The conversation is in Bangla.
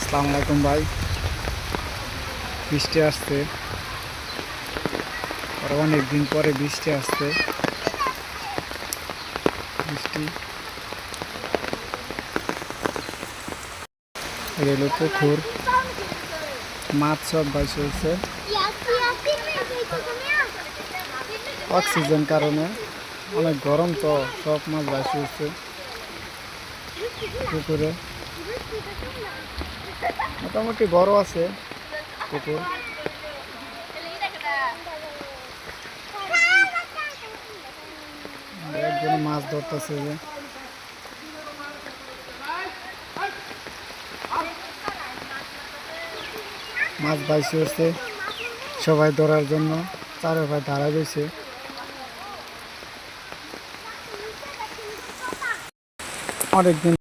আসসালামু আলাইকুম ভাই। বৃষ্টি আসছে, আর অনেক দিন পরে বৃষ্টি আসছে। বৃষ্টি রেল পুকুর মাছ সব বাইশ হয়েছে অক্সিজেন কারণে। অনেক গরম তো, সব মাছ বাইশ হয়েছে পুকুরে। মোটামুটি বড় আছে পুকুর। একজন মাছ ধরতেছে যে মাছ বাইশে হচ্ছে, সবাই ধরার জন্য চারে ভাই দাঁড়া রয়েছে। অনেকদিন